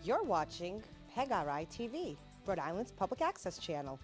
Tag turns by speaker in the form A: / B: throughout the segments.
A: You're watching PEG RI-TV, Rhode Island's public access channel.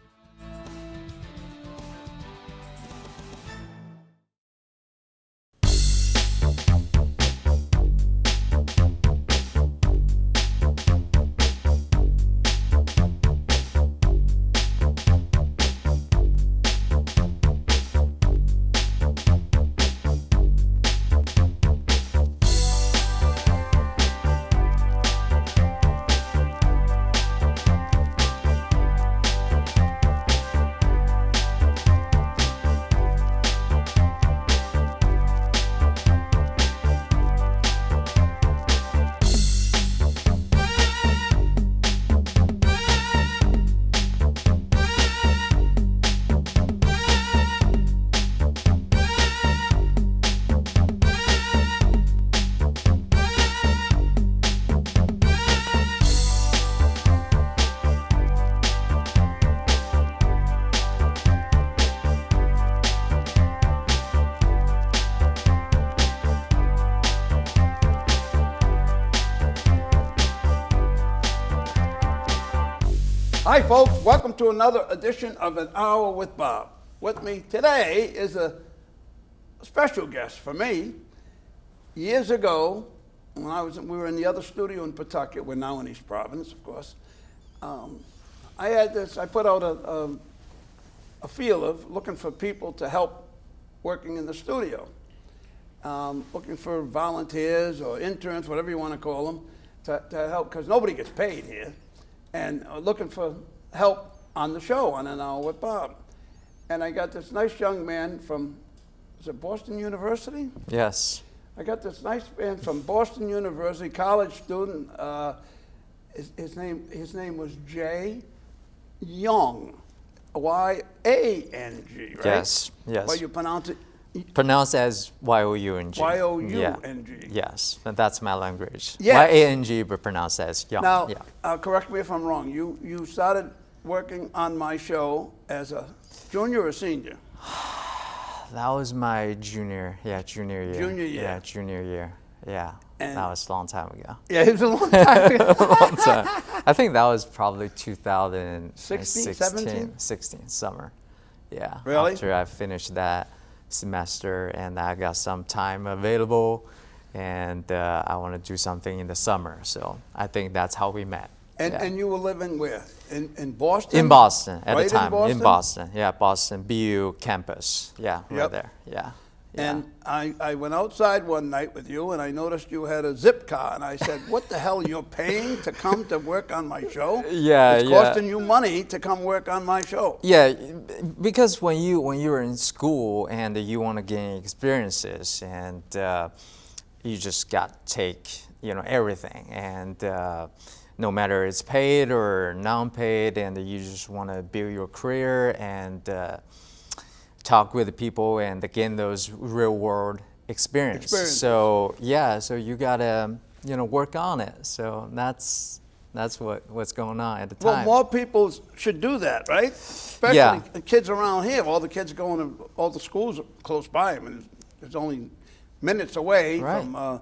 B: Hi folks, welcome to another edition of An Hour with Bob. With me today is a special guest for me. Years ago, when we were in the other studio in Pawtucket, we're now in East Providence, of course. I put out a feeler looking for people to help working in the studio. Looking for volunteers or interns, whatever you want to call them, to help, because nobody gets paid here. And looking for help on the show on An Hour with Bob. And I got this nice young man from, is it Boston University?
C: Yes.
B: I got this nice man from Boston University, college student. His name was Jianyu Yang, Y-A-N-G, right?
C: Yes, yes.
B: But you pronounce it?
C: Pronounced as Y-O-U-N-G.
B: Y-O-U-N-G.
C: Yeah. Yes, and that's my language.
B: Yes.
C: Y-A-N-G, but pronounced as Yang.
B: Now,
C: yeah.
B: Correct me if I'm wrong. You started working on my show as a junior or senior?
C: That was my junior year.
B: Junior year.
C: Yeah, junior year. Yeah,
B: and
C: that was a long time ago.
B: Yeah, it was a long time ago.
C: A long time. I think that was probably 2016,
B: 17?
C: 16, summer. Yeah.
B: Really?
C: After I finished that semester and I got some time available and I want to do something in the summer. So I think that's how we met.
B: And you were living where? In Boston?
C: In Boston at
B: right
C: the time.
B: In
C: Boston? Yeah, Boston, BU campus. Yeah, right there. Yeah.
B: And I went outside one night with you and I noticed you had a zip car and I said, what the hell, you're paying to come to work on my show?
C: Yeah,
B: it's costing you money to come work on my show.
C: Yeah, because when you're in school and you want to gain experiences and you just got to take everything and no matter it's paid or non-paid and you just want to build your career and talk with the people and gain those real world experiences. So so you gotta work on it. So that's what's going on at the time.
B: Well, more people should do that, right? Especially the kids around here. All the kids going to all the schools close by. I mean, it's only minutes away from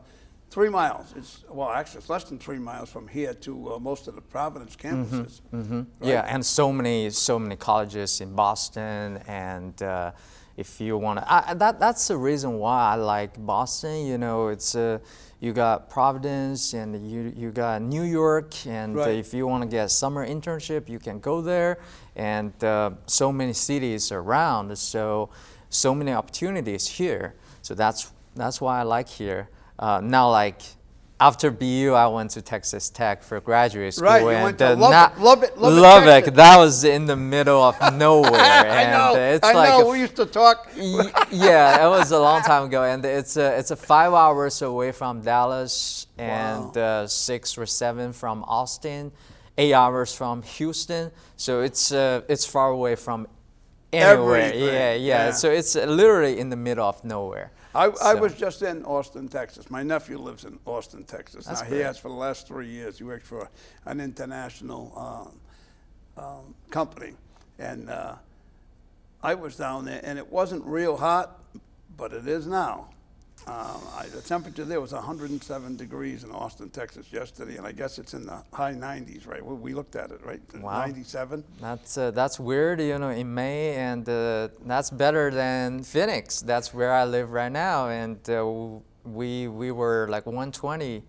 B: 3 miles. Actually, it's less than 3 miles from here to most of the Providence campuses.
C: Right? Yeah, and so many colleges in Boston, and if you want to, that's the reason why I like Boston. It's you got Providence and you got New York, and if you want to get a summer internship, you can go there, and so many cities around, so many opportunities here. So that's why I like here. Now, like after BU, I went to Texas Tech for graduate school.
B: Right, you
C: and
B: went to Lubbock.
C: That was in the middle of nowhere.
B: I know.
C: It's
B: I
C: like
B: know. We used to talk.
C: Yeah, it was a long time ago, and it's a 5 hours away from Dallas, and 6 or 7 from Austin, 8 hours from Houston. So it's far away from anywhere.
B: Everything.
C: Yeah. So it's literally in the middle of nowhere.
B: I was just in Austin, Texas. My nephew lives in Austin, Texas.
C: That's
B: now,
C: great.
B: he has for the last 3 years. He worked for an international company. And I was down there, and it wasn't real hot, but it is now. The temperature there was 107 degrees in Austin, Texas yesterday, and I guess it's in the high 90s, right? We looked at it, right?
C: Wow.
B: 97.
C: That's weird, in May, and that's better than Phoenix. That's where I live right now, and we were like 120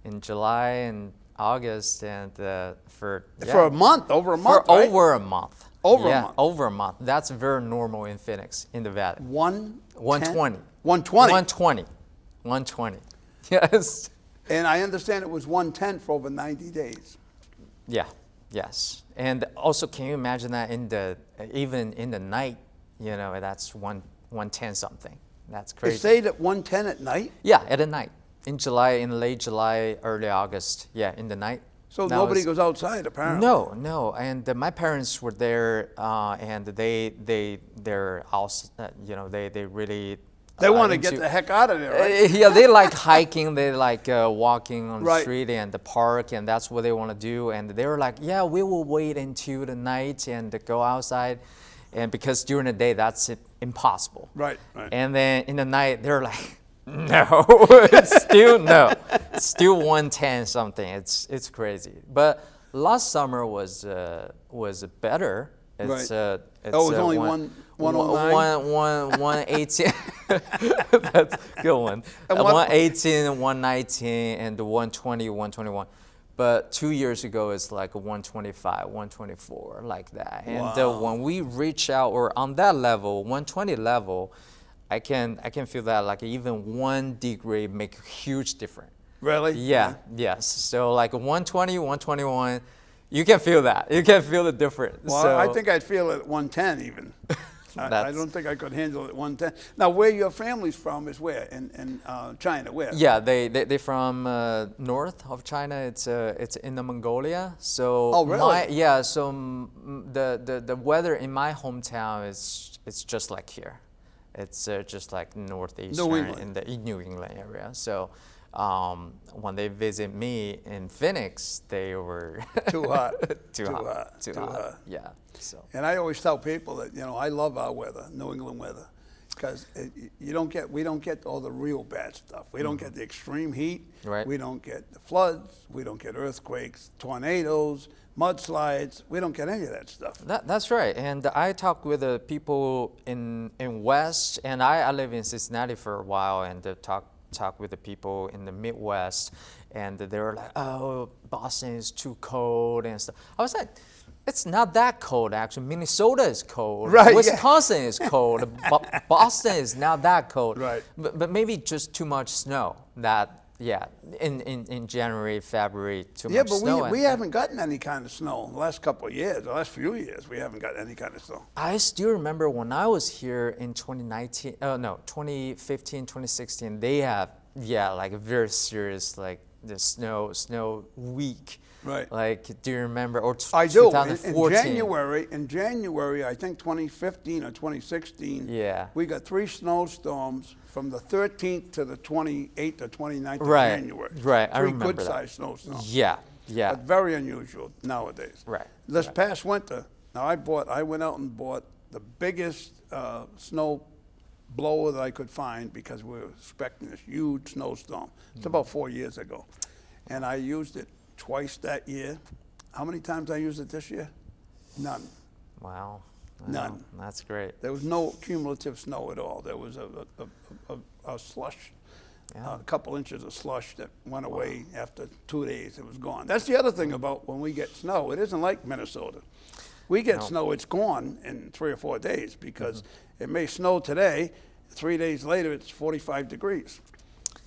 C: in July and August, and for
B: a month, over a month,
C: for
B: right?
C: over a month.
B: Over a month.
C: Over a month. That's very normal in Phoenix, in the Valley.
B: 120.
C: 120. 120. Yes.
B: And I understand it was 110 for over 90 days.
C: Yeah. Yes. And also, can you imagine that even in the night? That's 110 something. That's crazy.
B: It stayed at 110 at night?
C: Yeah, at the night. In late July, early August. Yeah, in the night.
B: So nobody goes outside, apparently.
C: No. And my parents were there, and they're also, they really.
B: They want to get the heck out of there, right?
C: Yeah, they like hiking, they like walking on the
B: Right.
C: street and the park, and that's what they want to do. And they were like, yeah, we will wait until the night and go outside, and because during the day that's impossible.
B: Right.
C: And then in the night they're like, no, it's still 110 something. It's crazy. But last summer was better. It's,
B: Right.
C: It's,
B: it was only 109?
C: 118. That's a good one.
B: And what-
C: 118, 119, and 120, 121. But 2 years ago, it's like 125, 124, like that. And
B: Wow.
C: when we reach out, or on that level, 120 level, I can feel that like even 1 degree make a huge difference.
B: Really?
C: Yeah, yes. So like 120, 121, you can feel that. You can feel the difference.
B: Well,
C: so,
B: I think I'd feel it at 110 even. I don't think I could handle it at 110. Now, where your family's from is where? In China, where?
C: Yeah, they from north of China. It's in the Mongolia. So
B: Oh, really?
C: The weather in my hometown it's just like here. It's just like northeastern in New England area. So when they visit me in Phoenix, they were
B: Too hot.
C: too hot. Yeah. So.
B: And I always tell people that, I love our weather, New England weather, because we don't get all the real bad stuff. We don't get the extreme heat.
C: Right.
B: We don't get the floods. We don't get earthquakes, tornadoes, mudslides. We don't get any of that stuff.
C: That's right. And I talk with the people in West, and I live in Cincinnati for a while, and talk with the people in the Midwest, and they were like, oh, Boston is too cold and stuff. I was like, it's not that cold, actually. Minnesota is cold.
B: Right,
C: Wisconsin is cold. Boston is not that cold.
B: Right.
C: But maybe just too much snow. In January, February, too much snow.
B: Yeah, but we haven't gotten any kind of snow in the last couple of years. The last few years, we haven't gotten any kind of snow.
C: I still remember when I was here in 2015, 2016, they have, like a very serious, like the snow week.
B: Right.
C: Like, do you remember? Or
B: I do.
C: 2014.
B: In January, I think 2015 or 2016,
C: Yeah.
B: we got 3 snowstorms from the 13th to the 28th or 29th of
C: Right.
B: January.
C: Right, I
B: 3
C: remember that.
B: good-sized snowstorms.
C: Yeah.
B: But very unusual nowadays.
C: Right.
B: This past winter, now I went out and bought the biggest snow blower that I could find because we were expecting this huge snowstorm. It's about 4 years ago. And I used it twice that year. How many times I used it this year? None.
C: Wow.
B: None.
C: That's great.
B: There was no cumulative snow at all. There was a slush, a couple inches of slush that went away after 2 days. It was gone. That's the other thing about when we get snow. It isn't like Minnesota. We get snow, it's gone in 3 or 4 days because it may snow today. 3 days later, it's 45 degrees.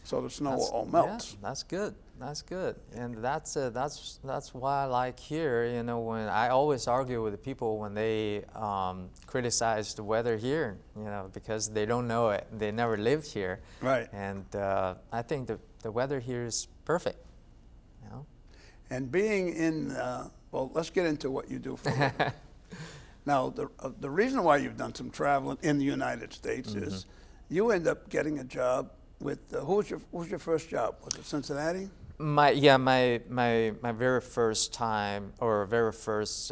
B: So the snow all melts.
C: Yeah, that's good. That's good, and that's why I like here. When I always argue with the people when they criticize the weather here, because they don't know it, they never lived here.
B: Right.
C: And I think the weather here is perfect.
B: And being in, well, let's get into what you do for a living. Now, the reason why you've done some traveling in the United States is you end up getting a job with who was your first job? Was it Cincinnati?
C: My very first time or very first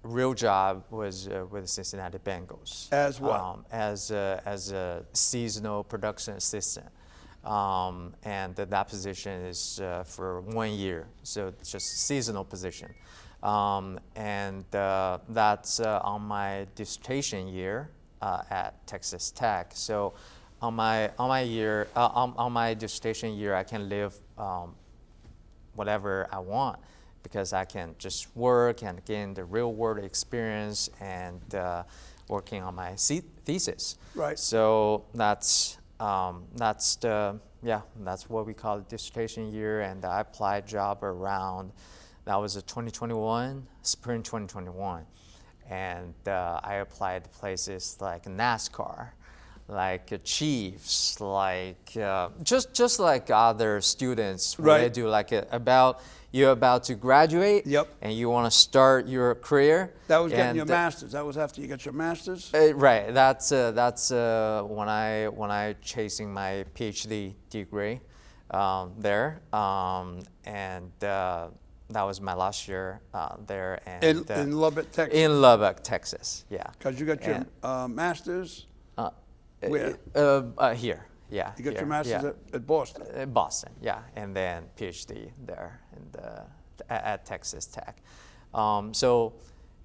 C: real job was with Cincinnati Bengals.
B: As what?
C: As a seasonal production assistant. and that position is for 1 year, so it's just a seasonal position. And that's on my dissertation year at Texas Tech. So on my dissertation year, I can live whatever I want, because I can just work and gain the real world experience and working on my thesis.
B: Right.
C: So that's what we call a dissertation year, and I applied job around, that was a 2021, spring 2021. And I applied to places like NASCAR, like Chiefs, like just like other students. When they do like you're about to graduate, and you want to start your career.
B: That was getting your master's. That was after you got your master's.
C: Right. That's when I chasing my PhD degree there, and that was my last year there. And
B: in Lubbock, Texas.
C: In Lubbock, Texas. Yeah.
B: Because you got your master's. Where?
C: Here. Yeah.
B: You got your master's at Boston.
C: Boston, yeah, and then PhD there at Texas Tech. So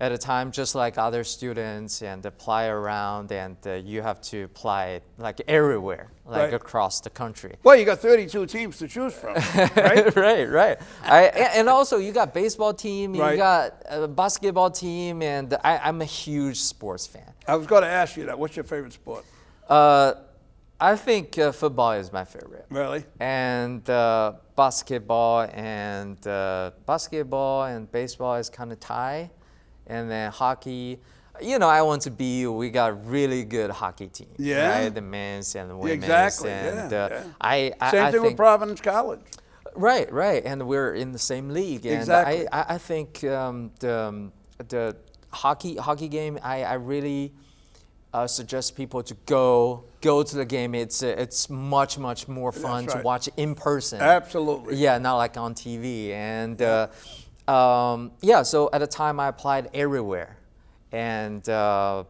C: at a time, just like other students, and apply around, and you have to apply like everywhere, like across the country.
B: Well, you got 32 teams to choose from, right?
C: right. And also you got baseball team, you got a basketball team, and I'm a huge sports fan.
B: I was going to ask you that. What's your favorite sport?
C: I think football is my favorite.
B: Really?
C: And basketball and baseball is kind of tie, and then hockey. You know, we got really good hockey team.
B: Yeah.
C: Right? The men's and the women's.
B: Exactly.
C: And
B: I
C: Same
B: thing with Providence College.
C: Right. And we're in the same league. And
B: exactly.
C: I think the hockey game, I really suggest people to go to the game. It's much more fun to watch in person.
B: Absolutely.
C: Yeah, not like on TV. And so at the time I applied everywhere, and I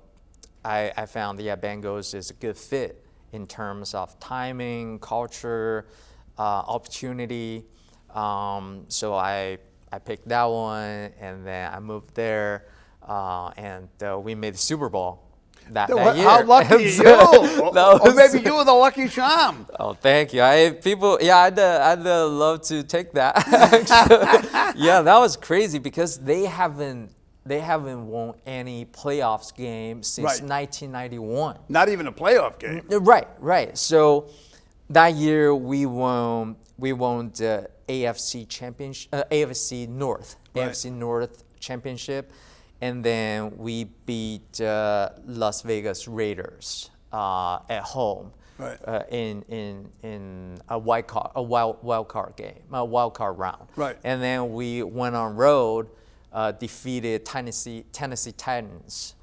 C: found Bengals is a good fit in terms of timing, culture, opportunity. So I picked that one, and then I moved there, and we made the Super Bowl. That year.
B: How lucky are you? Or maybe you were the lucky charm.
C: Oh, thank you. I'd love to take that. Yeah, that was crazy, because they haven't won any playoffs game since 1991.
B: Not even a playoff game.
C: Right. So that year we won the AFC championship, AFC North championship. And then we beat Las Vegas Raiders at home in a wild card game, a wild card round.
B: Right.
C: And then we went on road, defeated Tennessee Titans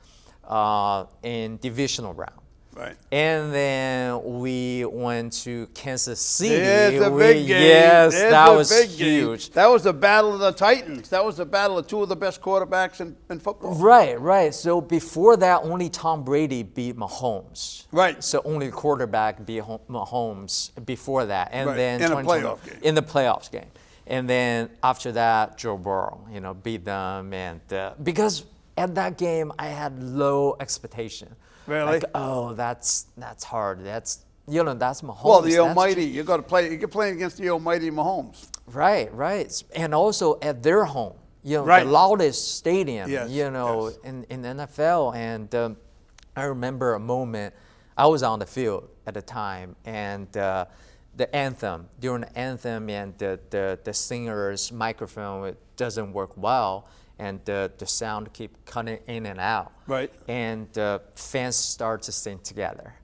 C: in divisional round.
B: Right.
C: And then we went to Kansas City.
B: There's a big game.
C: Yes, that was huge.
B: That was the battle of the Titans. That was the battle of two of the best quarterbacks in football.
C: Right. So before that, only Tom Brady beat Mahomes.
B: Right.
C: So only the quarterback beat Mahomes before that. And then
B: in a playoff game.
C: In the playoffs game. And then after that, Joe Burrow, beat them. And because at that game, I had low expectation.
B: Really?
C: Like, that's hard. That's Mahomes.
B: Well, the Almighty. You're playing against the Almighty Mahomes.
C: Right. And also at their home, the loudest stadium, in the NFL. And I remember a moment. I was on the field at the time, and the anthem, during the anthem, and the singer's microphone, it doesn't work well. And the sound keep cutting in and out.
B: Right.
C: And fans start to sing together.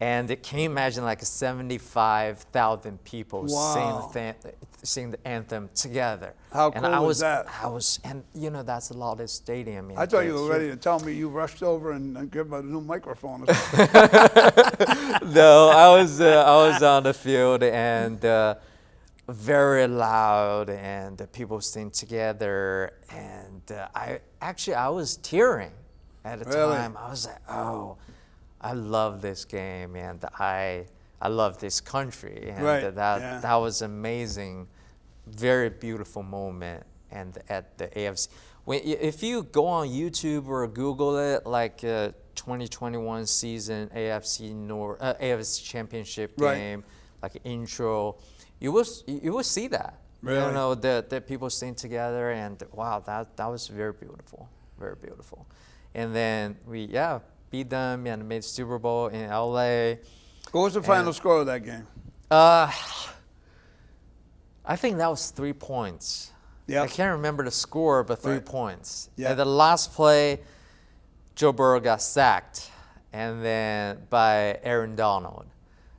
C: And can you imagine like 75,000 people sing the anthem together?
B: How cool was that?
C: And that's the loudest stadium.
B: I thought you were ready to tell me you rushed over and give him a new microphone or something.
C: No, I was on the field, and very loud, and the people sing together, and I was tearing at the time. I was like, I love this game, and I I love this country, and
B: Right,
C: that
B: yeah.
C: that was amazing, very beautiful moment. And at the AFC, if you go on YouTube or Google it, like 2021 season AFC Championship
B: Right.
C: game, like intro, you will see that.
B: Really?
C: You know, the people sing together, and wow, that was very beautiful, very beautiful. And then we beat them and made Super Bowl in LA.
B: What was the final score of that game?
C: I think that was 3 points.
B: Yeah.
C: I can't remember the score, but 3
B: Right.
C: points.
B: Yeah.
C: At the last play, Joe Burrow got sacked, and then by Aaron Donald.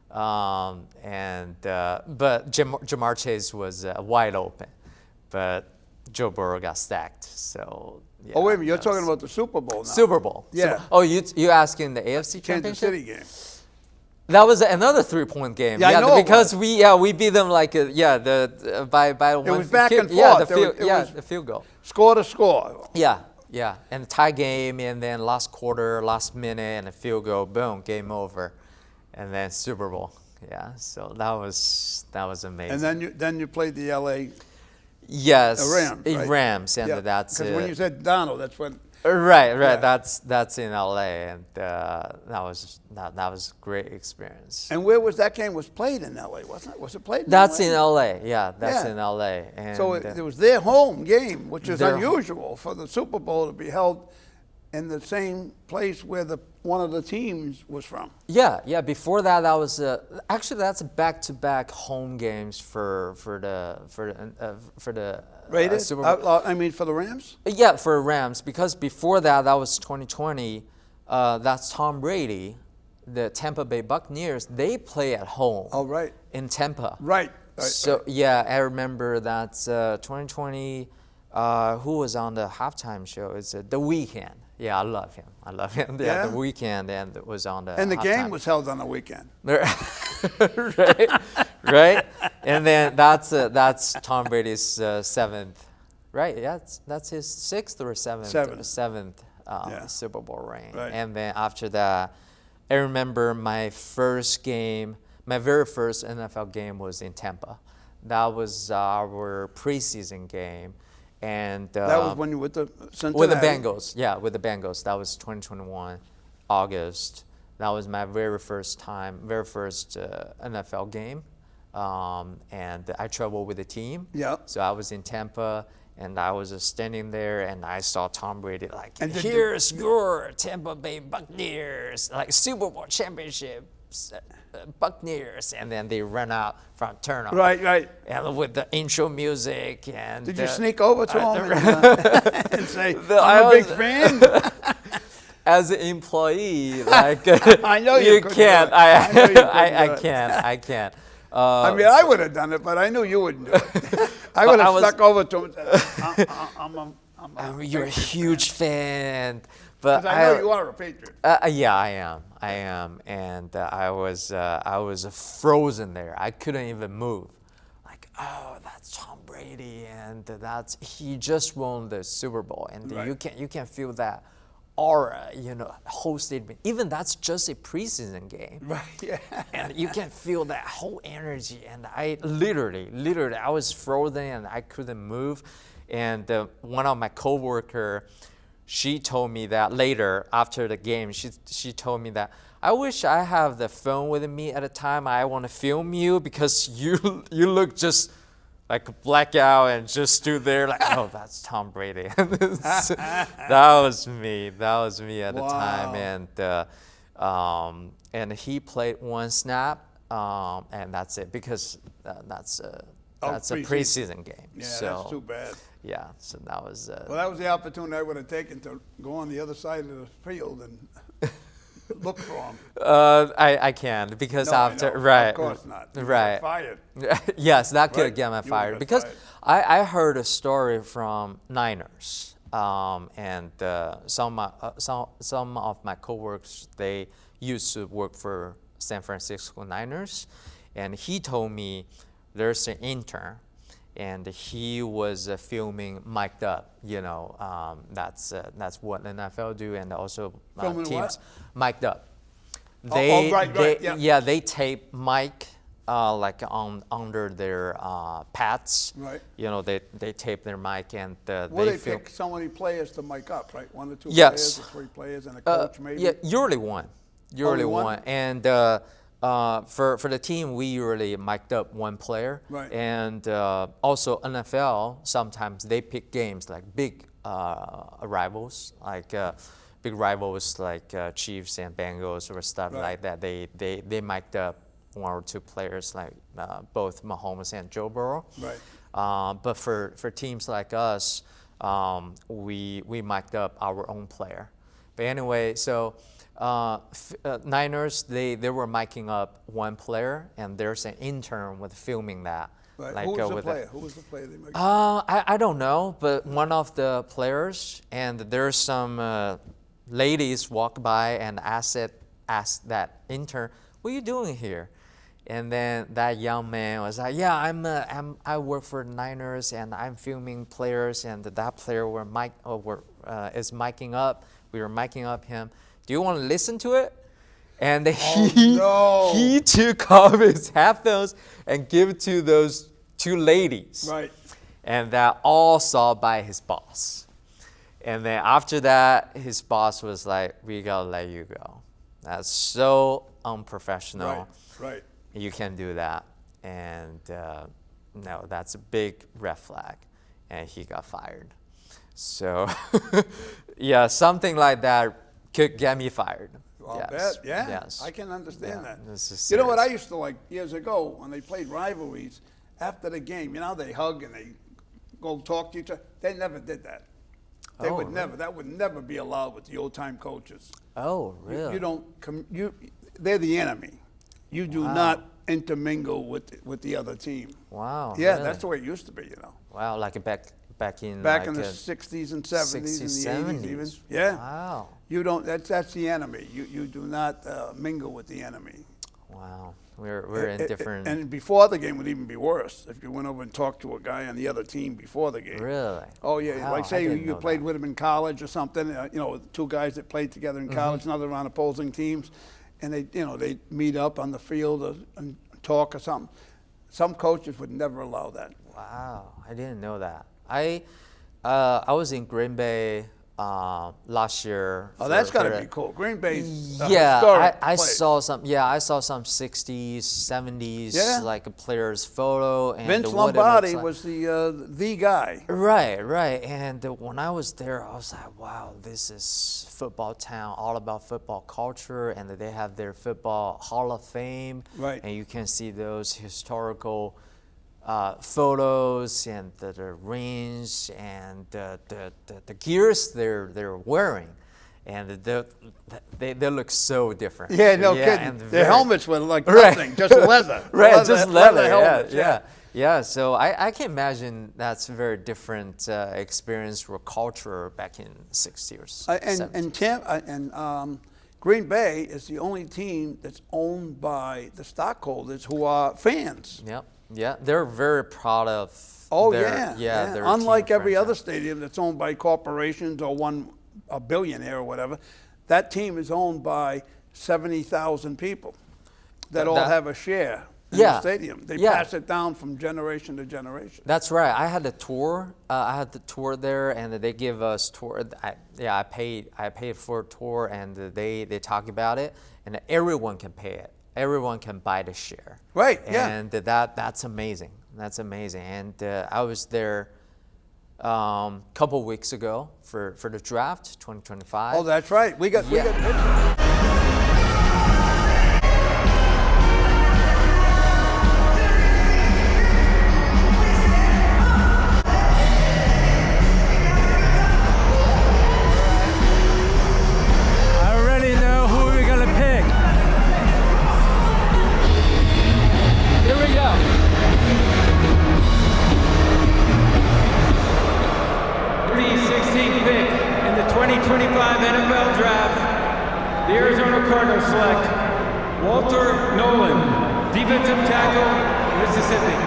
C: But Jamar Chase was wide open, but Joe Burrow got sacked. So yeah,
B: Oh, wait a minute. You're
C: that
B: talking
C: was-
B: about the Super Bowl now.
C: Super Bowl.
B: Yeah.
C: Oh, you asking the AFC
B: Kansas
C: Championship?
B: City game.
C: That was another 3-point game.
B: Yeah, I know it
C: because
B: was.
C: we beat them like by one.
B: was back and
C: Yeah,
B: forth. It was-
C: the field goal.
B: Score to score.
C: Yeah, and tie game, and then last quarter, last minute, and a field goal, boom, game over, and then Super Bowl. Yeah, so that was amazing.
B: And then you played the LA
C: yes,
B: Rams, right?
C: Rams, and that's
B: because when you said Donald, that's when.
C: right.
B: Yeah.
C: That's in LA, and that was a great experience.
B: And where was that game? Was played in LA, wasn't it? Was it played?
C: That's
B: LA?
C: in LA. Yeah, that's
B: Yeah.
C: in LA. And
B: So it was their home game, which is
C: Their-
B: unusual for the Super Bowl to be held in the same place where one of the teams was from.
C: Yeah. Before that, was actually that's back-to-back home games for the
B: Raiders?
C: Super Bowl.
B: I mean, for the Rams?
C: Yeah, for Rams, because before that was 2020. That's Tom Brady, the Tampa Bay Buccaneers. They play at home.
B: Oh, right.
C: In Tampa.
B: Right.
C: So yeah, I remember that 2020. Who was on the halftime show? It's The Weeknd. Yeah, I love him.
B: Yeah?
C: The Weeknd, and it was on the.
B: And the game
C: halftime.
B: was held on the weekend.
C: right? And then that's Tom Brady's seventh, right? Yeah, that's his sixth or seventh.
B: Seventh. Yeah.
C: Super Bowl ring.
B: Right.
C: And then after that, I remember my very first NFL game was in Tampa. That was our preseason game. And
B: That was when you were with the Cincinnati.
C: with the Bengals, with the Bengals. That was 2021, August. That was my very first NFL game. And I traveled with the team.
B: Yeah.
C: So I was in Tampa, and I was just standing there, and I saw Tom Brady like,
B: And did
C: here's your Tampa Bay Buccaneers, like Super Bowl championship. Buccaneers, and then they run out from turnover.
B: Right.
C: And with the intro music and.
B: Did you sneak over to him and say, I'm a big fan?
C: As an employee, like
B: I know
C: you
B: couldn't
C: can't.
B: do it. I know you couldn't
C: I
B: do it.
C: can't.
B: I mean, I would have done it, but I knew you wouldn't do it. I would have snuck over to him and said,
C: You're a huge fan, but
B: because I know you are a Patriot.
C: Yeah, I am, and I was frozen there. I couldn't even move. Like, oh, that's Tom Brady, and he just won the Super Bowl, and
B: Right.
C: you can feel that aura, hosted. Even that's just a preseason game.
B: Right, yeah.
C: And you can feel that whole energy. And I literally, I was frozen and I couldn't move. And one of my coworker, she told me that later after the game, she told me that, I wish I have the phone with me at a time. I want to film you because you look just like blackout and just stood there like, oh, that's Tom Brady. That was me at the time, and he played one snap, and that's it because that's a preseason game.
B: Yeah,
C: so,
B: that's too bad.
C: Yeah, so that was.
B: Well, that was the opportunity I would have taken to go on the other side of the field and look for him.
C: I can't because
B: No, I
C: after
B: know.
C: right,
B: Of course not. You
C: right,
B: got fired.
C: yes, that could
B: Right.
C: get me
B: You
C: fired
B: got
C: because
B: fired.
C: I heard a story from Niners, and some of my coworkers, they used to work for San Francisco Niners, and he told me there's an intern, and he was filming mic'd up. That's what NFL do, and also
B: Filming
C: teams
B: what?
C: mic'd up.
B: Right, yeah.
C: they tape mic like on under their pads.
B: Right.
C: You know, they tape their mic and
B: Well, they
C: film.
B: pick so many players to mic up, right? 1 or 2
C: Yes.
B: players or 3 players and a coach, maybe?
C: Yeah, usually one. Usually
B: Only one?
C: one. And for the team, we usually mic'd up one player.
B: Right.
C: And also NFL, sometimes they pick games like big rivals, like big rivals like Chiefs and Bengals or stuff
B: Right.
C: like that. They mic'd up 1 or 2 players like both Mahomes and Joe Burrow.
B: Right.
C: But for teams like us, we mic'd up our own player. But anyway, so Niners, they were micing up one player, and there's an intern with filming that.
B: Right.
C: Like,
B: Who was the
C: with
B: player? Who was the player they mic'd up?
C: I don't know, but one of the players, and there's some ladies walk by and ask that intern, "What are you doing here?" And then that young man was like, "Yeah, I work for the Niners and I'm filming players, and that player is miking up. We were miking up him. Do you want to listen to it?" And
B: no.
C: he took off his headphones and gave it to those 2 ladies.
B: Right.
C: And that all saw by his boss. And then after that, his boss was like, "We gotta let you go. That's so unprofessional.
B: Right.
C: You can't do that." And no, that's a big red flag. And he got fired. So yeah, something like that could get me fired.
B: I'll
C: Yes.
B: bet. Yeah.
C: Yes.
B: I can understand
C: Yeah,
B: that.
C: this is
B: You know what I
C: serious.
B: used to like years ago when they played rivalries after the game? You know, they hug and they go talk to each other. They never did that. They
C: Oh,
B: would
C: really?
B: never. That would never be allowed with the old time coaches.
C: Oh, really?
B: You don't. They're the enemy. You do not intermingle with the other team.
C: Wow.
B: Yeah,
C: really?
B: that's the way it used to be. You know,
C: Wow, like back in
B: back
C: like
B: in the
C: a
B: '60s and '70s
C: 60s,
B: and the '80s
C: 70s.
B: even. Yeah.
C: Wow.
B: You don't. That's the enemy. You do not mingle with the enemy.
C: Wow. We're in different.
B: And before the game would even be worse if you went over and talked to a guy on the other team before the game.
C: Really?
B: Oh yeah,
C: Wow,
B: like
C: I
B: say
C: didn't
B: you
C: know
B: played
C: that.
B: with him in college or something. You know, 2 guys that played together in college, another on opposing teams, and they meet up on the field and talk or something. Some coaches would never allow that.
C: Wow, I didn't know that. I was in Green Bay last year.
B: Oh, that's got to be cool. Green Bay's a
C: Yeah,
B: historic
C: I
B: place.
C: saw some. Yeah, I saw some '60s, '70s,
B: Yeah.
C: like a player's photo. And
B: Vince
C: what it looks
B: Lombardi
C: like.
B: was the guy.
C: Right. And when I was there, I was like, wow, this is football town, all about football culture, and they have their football Hall of Fame.
B: Right.
C: And you can see those historical photos and the rings and the gears they're wearing. And they look so different.
B: Yeah, no
C: and
B: kidding.
C: very-
B: Their helmets were like
C: Right.
B: nothing, just leather.
C: Right, just leather.
B: helmets,
C: Yeah. So I can imagine that's a very different experience or culture back in '60s.
B: And Green Bay is the only team that's owned by the stockholders who are fans.
C: Yep. Yeah, they're very proud of.
B: Oh
C: their,
B: yeah.
C: Their
B: Unlike
C: team
B: every other
C: franchise.
B: stadium that's owned by corporations or a billionaire or whatever, that team is owned by 70,000 people that all have a share in
C: Yeah.
B: the stadium. They
C: Yeah.
B: pass it down from generation to generation.
C: That's right. I had a tour. I had the tour there, and they give us tour. I paid for a tour, and they talk about it, and everyone can pay it. Everyone can buy the share.
B: Right, yeah.
C: And that's amazing. That's amazing. And I was there couple weeks ago for the draft 2025.
B: Oh, that's right. We got
C: Yeah.
B: pictures.
D: I already know who we're gonna pick. Here we go. The 16th pick in the 2025 NFL Draft, the Arizona Cardinals select Walter Nolan, defensive tackle, Mississippi.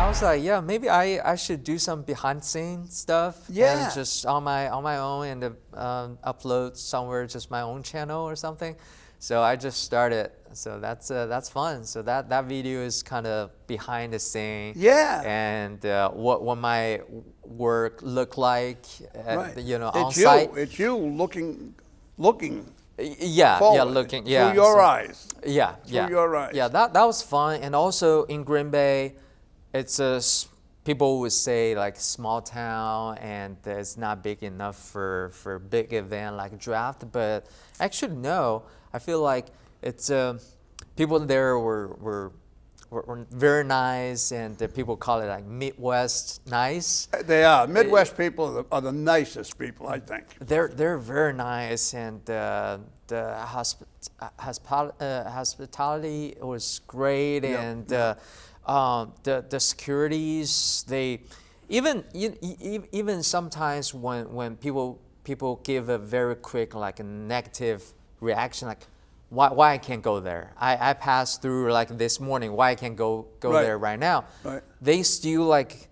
C: I was like, yeah, maybe I should do some behind the scenes stuff.
B: Yeah.
C: And just on my own and upload somewhere just my own channel or something. So I just started. So that's fun. So that video is kind of behind the scene.
B: Yeah.
C: And what my work look like,
B: Right.
C: on site.
B: It's you looking.
C: Yeah,
B: forward,
C: yeah, looking, yeah.
B: through your eyes.
C: Yeah,
B: Through your eyes.
C: Yeah, that was fun. And also in Green Bay, it's people would say like small town and it's not big enough for big event like draft. But actually no, I feel like it's people there were very nice, and the people call it like Midwest nice.
B: They are. Midwest people are the nicest people, I think.
C: They're very nice, and the hospitality was great,
B: Yep.
C: and the securities, they even sometimes when people give a very quick like a negative reaction, like why I can't go there? I passed through like this morning. Why I can't go
B: Right.
C: there right now?
B: Right.
C: They still like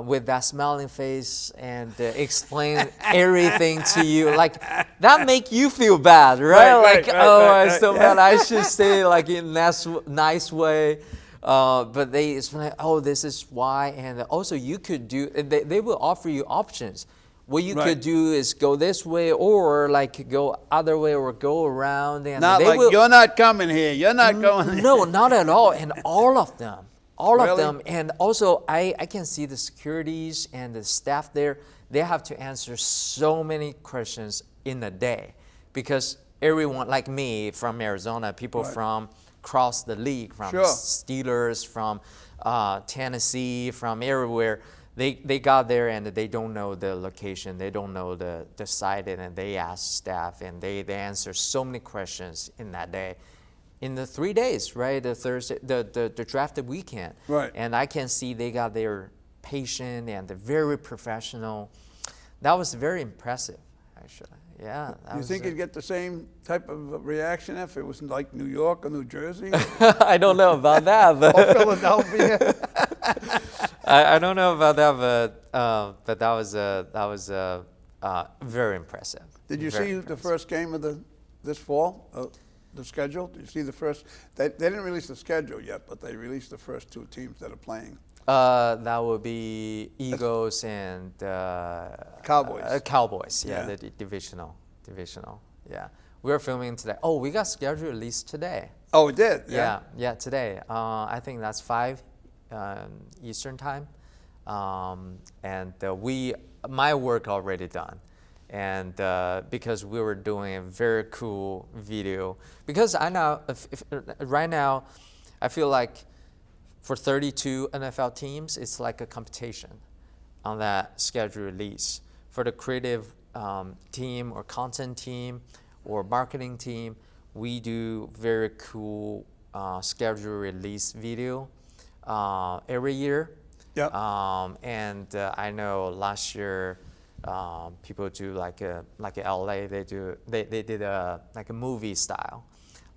C: with that smiling face and explain everything to you. Like that make you feel bad, right?
B: Right,
C: like
B: right,
C: I'm so
B: yeah.
C: bad. I should say like in nice way. But they explain, oh, this is why, and also you could do. They will offer you options. What you
B: Right.
C: could do is go this way, or like go other way, or go around. And
B: Not
C: they
B: like
C: will,
B: you're not coming here. You're not going here.
C: no, not at all. And all of them,
B: Really?
C: And also I can see the securities and the staff there. They have to answer so many questions in a day, because everyone like me from Arizona, people
B: Right.
C: from across the league, from
B: Sure.
C: Steelers, from Tennessee, from everywhere. They got there and they don't know the location, they don't know the site, and they ask staff, and they answer so many questions in that day. In the 3 days, right? The Thursday, the drafted weekend.
B: Right.
C: And I can see they got their patient and they're very professional. That was very impressive, actually. Yeah. that
B: You
C: was
B: think you'd get the same type of reaction if it was like New York or New Jersey
C: I don't know about that, but
B: or Philadelphia?
C: I don't know about that, but that was very impressive.
B: Did you
C: Very
B: see the
C: impressive.
B: first game of this fall? The schedule? Did you see the first? They didn't release the schedule yet, but they released the first two teams that are playing.
C: That would be Eagles and
B: Cowboys.
C: Cowboys, yeah,
B: Yeah.
C: the divisional, yeah. We're filming today. Oh, we got schedule released today.
B: Oh, it did.
C: Yeah, today. I think that's 5 Eastern time, and my work already done, and because we were doing a very cool video. Because I know right now, I feel like for 32 NFL teams, it's like a competition on that schedule release. For the creative team or content team or marketing team, we do very cool schedule release video every year.
B: Yep.
C: And I know last year people do like LA. They did like a movie style,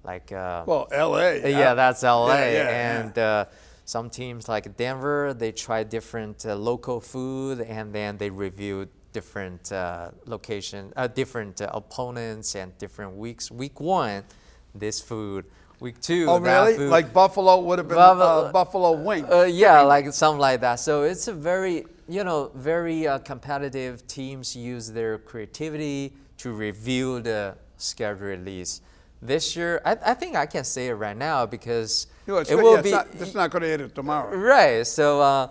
C: like
B: Well, L.A.
C: yeah, that's LA.
B: Yeah.
C: And some teams like Denver, they try different local food, and then they review different different opponents and different weeks. Week 1, this food. Week 2,
B: Oh,
C: that
B: really?
C: food.
B: Like Buffalo would have been Buffalo wings.
C: Yeah, like something like that. So it's a very, very competitive. Teams use their creativity to review the schedule release. This year, I think I can say it right now because
B: It's
C: it will be
B: It's not going to hit it tomorrow.
C: right. So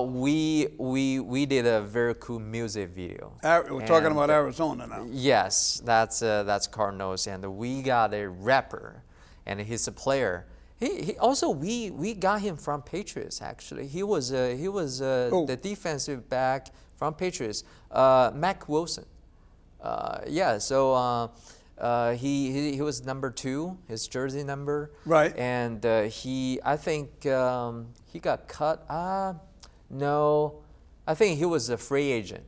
C: we did a very cool music video.
B: We're talking
C: And,
B: about Arizona now.
C: Yes, that's Cardinals, and we got a rapper, and he's a player. He also we got him from Patriots. Actually, he was the defensive back from Patriots, Mac Wilson. Yeah, so he was number 2, his jersey number.
B: Right.
C: And I think he got cut. No, I think he was a free agent,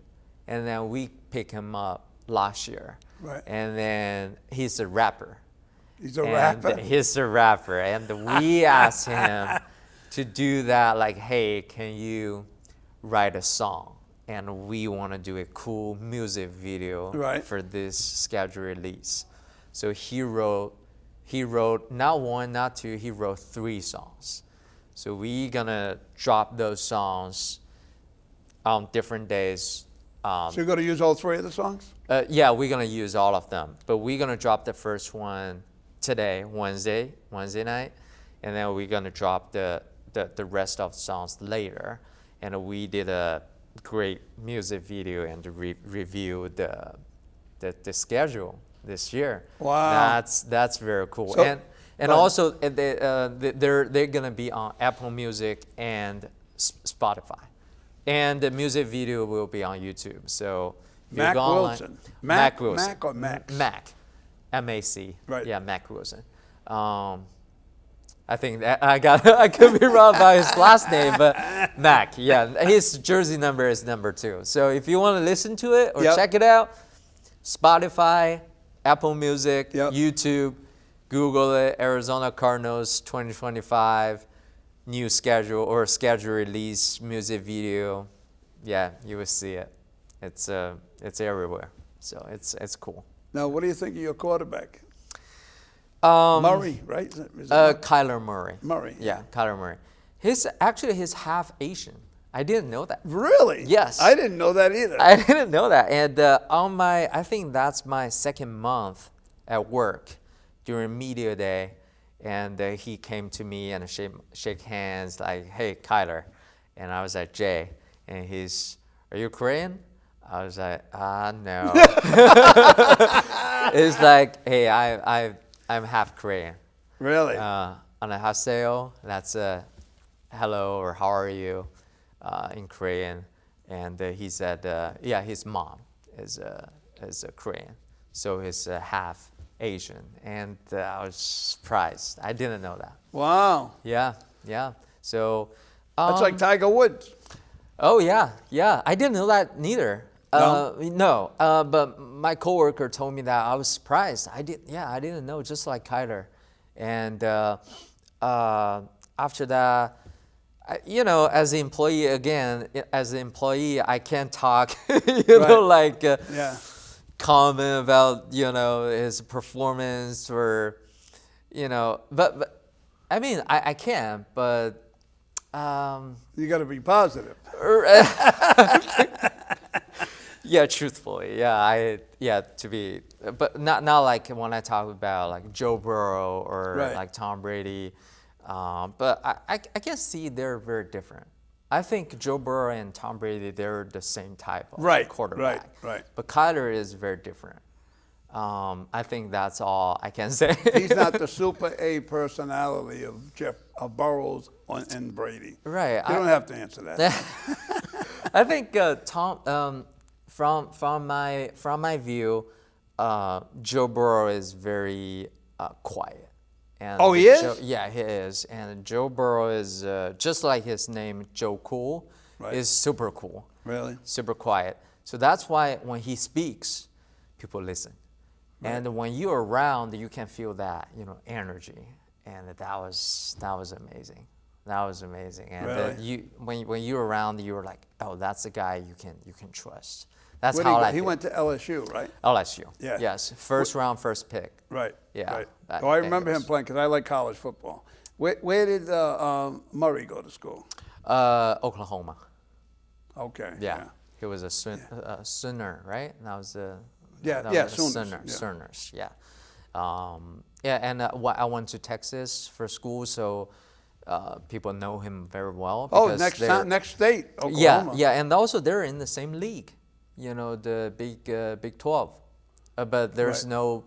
C: and then we picked him up last year.
B: Right.
C: And then he's a rapper.
B: He's a rapper.
C: He's a rapper, and we asked him to do that, like, hey, can you write a song? And we want to do a cool music video for this scheduled release. So he wrote not one, not two, he wrote 3 songs. So we gonna drop those songs on different days.
B: So you're going to use all 3 of the songs?
C: Yeah, we're gonna use all of them. But we're gonna drop the first one today, Wednesday night, and then we're gonna drop the rest of the songs later. And we did a great music video and review the schedule this year.
B: Wow,
C: that's very cool.
B: So,
C: and also they're gonna be on Apple Music and Spotify, and the music video will be on YouTube. So
B: Mac Wilson,
C: Mac Wilson,
B: Mac or Max?
C: Mac, M-A-C.
B: Right.
C: Yeah, Mac Wilson. I think that I could be wrong about his last name, but Mac. Yeah, his jersey number is number 2. So if you want to listen to it or check it out, Spotify, Apple Music, YouTube, Google it. Arizona Cardinals 2025 new schedule or schedule release music video. Yeah, you will see it. It's everywhere. So it's cool.
B: Now, what do you think of your quarterback? Murray, right? Is that
C: Kyler Murray.
B: Murray.
C: Yeah, Kyler Murray. He's half Asian. I didn't know that.
B: Really?
C: Yes.
B: I didn't know that either.
C: I didn't know that. And I think that's my 2nd month at work during media day, and he came to me and shake hands like, "Hey, Kyler," and I was like, "Jay," and "Are you Korean?" I was like, "No." It's like, "Hey, I'm half Korean."
B: Really?
C: 안녕하세요. That's hello or how are you in Korean. And he said, yeah, his mom is a Korean, so he's half Asian. And I was surprised. I didn't know that.
B: Wow.
C: Yeah. So
B: that's like Tiger Woods.
C: Oh yeah. I didn't know that neither. No. But my coworker told me that. I was surprised. I didn't know. Just like Kyler, and after that, as an employee, I can't talk, comment about his performance or, but I mean I can, but.
B: You got to be positive.
C: Yeah, truthfully, to be, but not like when I talk about like Joe Burrow or like Tom Brady, but I can see they're very different. I think Joe Burrow and Tom Brady, they're the same type of quarterback.
B: Right.
C: But Kyler is very different. I think that's all I can say.
B: He's not the super A personality of Burrows and Brady.
C: Right.
B: You don't have to answer that.
C: I think Tom. From my view, Joe Burrow is very quiet. And
B: he is?
C: Yeah, he is. And Joe Burrow is just like his name, Joe Cool, is super cool.
B: Really?
C: Super quiet. So that's why when he speaks, people listen. Right. And when you're around, you can feel that energy, and that was amazing. That was amazing. And
B: really?
C: When you're around, you're like, oh, that's a guy you can trust. That's
B: he went to LSU, right?
C: LSU.
B: Yeah.
C: Yes. First round, first pick.
B: Right.
C: Yeah.
B: Right. I remember him playing because I like college football. Where did Murray go to school?
C: Oklahoma.
B: Okay.
C: Yeah. He was a Sooner, right? That was the.
B: Sooners.
C: Yeah. And I went to Texas for school, so people know him very well.
B: Next state, Oklahoma.
C: Yeah, and also they're in the same league, the Big 12. But there's no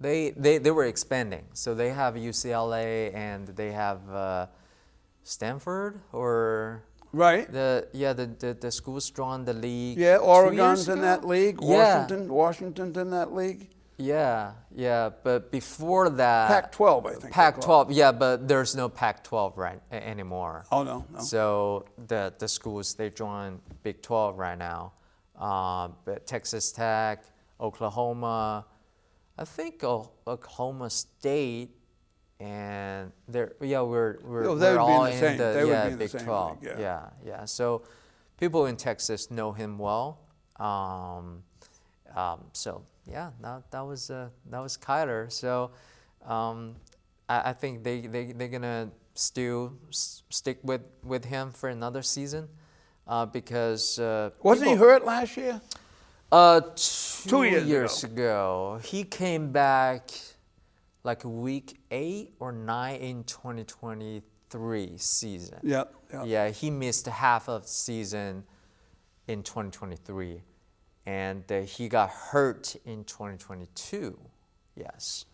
C: They were expanding, so they have UCLA and they have Stanford or.
B: Right.
C: The school's strong in the league.
B: Yeah, Oregon's in that league. Washington's in that league.
C: Yeah, but before that.
B: Pac-12, I think.
C: Pac-12, yeah, but there's no Pac-12 anymore.
B: Oh no.
C: So the schools, they join Big 12 right now. But Texas Tech, Oklahoma, I think Oklahoma State and we're
B: they would be
C: all
B: in the
C: in
B: same-
C: the
B: they would be in the
C: Big
B: same
C: 12.
B: league,
C: Yeah. So people in Texas know him well. So yeah, that was Kyler. So I think they're gonna still stick with him for another season because
B: Wasn't he hurt last year?
C: 2
B: years
C: years ago. He came back like week 8 or 9 in 2023 season.
B: Yep.
C: Yeah, he missed half of the season in 2023, and he got hurt in 2022. Yes,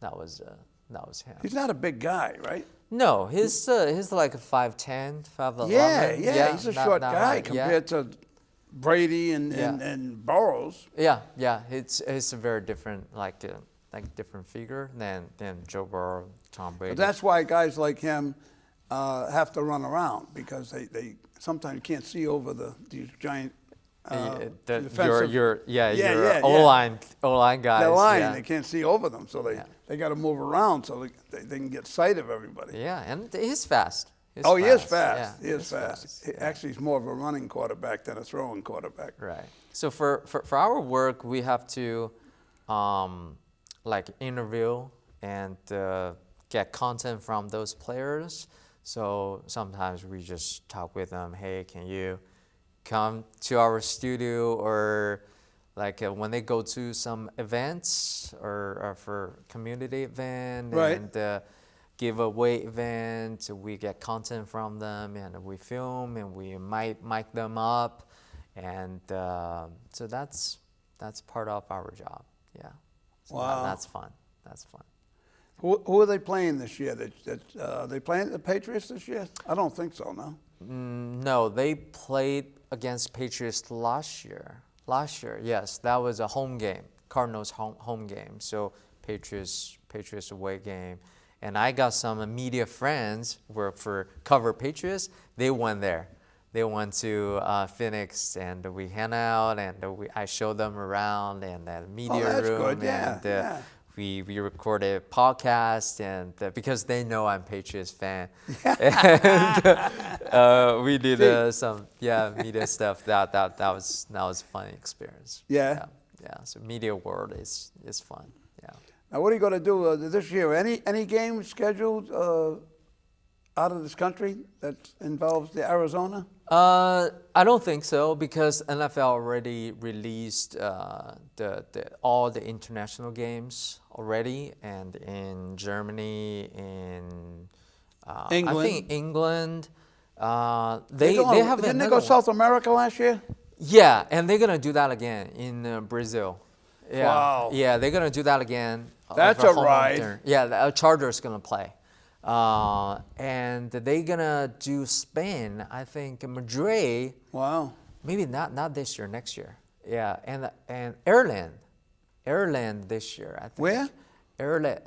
C: that was him.
B: He's not a big guy, right?
C: No, he's like a 5'10", 5'11".
B: Yeah, he's a short
C: not
B: guy
C: high.
B: compared to Brady and Burrows.
C: Yeah, it's a very different different figure than Joe Burrow, Tom Brady.
B: But that's why guys like him have to run around, because they sometimes can't see over these giant defensive.
C: Your
B: yeah.
C: O-line guys.
B: They're lying.
C: Yeah.
B: They can't see over them, so they got to move around so they can get sight of everybody.
C: Yeah, and he's fast.
B: He is fast.
C: Yeah,
B: he is fast. Actually, he's more of a running quarterback than a throwing quarterback.
C: Right. So for our work, we have to interview and get content from those players. So sometimes we just talk with them. Hey, can you come to our studio, or when they go to some events or for community event and giveaway event, we get content from them and we film and we mic them up, and so that's part of our job. Yeah. So
B: wow.
C: That's fun.
B: Who are they playing this year? Are they playing the Patriots this year? I don't think so, no.
C: No, they played against Patriots last year. Yes, that was a home game, Cardinals home game. So Patriots away game, and I got some media friends who for cover Patriots. They went there. They went to Phoenix, and we hang out, and I showed them around and the media room,
B: good. Yeah,
C: and we recorded a podcast, and because they know I'm Patriots fan, and we did some media stuff. That was a fun experience.
B: Yeah.
C: So media world is fun. Yeah.
B: Now, what are you going to do this year? Any games scheduled out of this country that involves the Arizona?
C: I don't think so, because NFL already released all the international games already, and in Germany, in
B: England.
C: I think England.
B: They have. Didn't they go South America last year?
C: Yeah, and they're gonna do that again in Brazil. Yeah.
B: Wow.
C: Yeah, they're gonna do that again.
B: That's a ride.
C: Turn. Yeah, the Chargers gonna play. And they're gonna do Spain, I think Madrid.
B: Wow.
C: Maybe not this year, next year. Yeah, and Ireland this year, I think.
B: Where?
C: Ireland.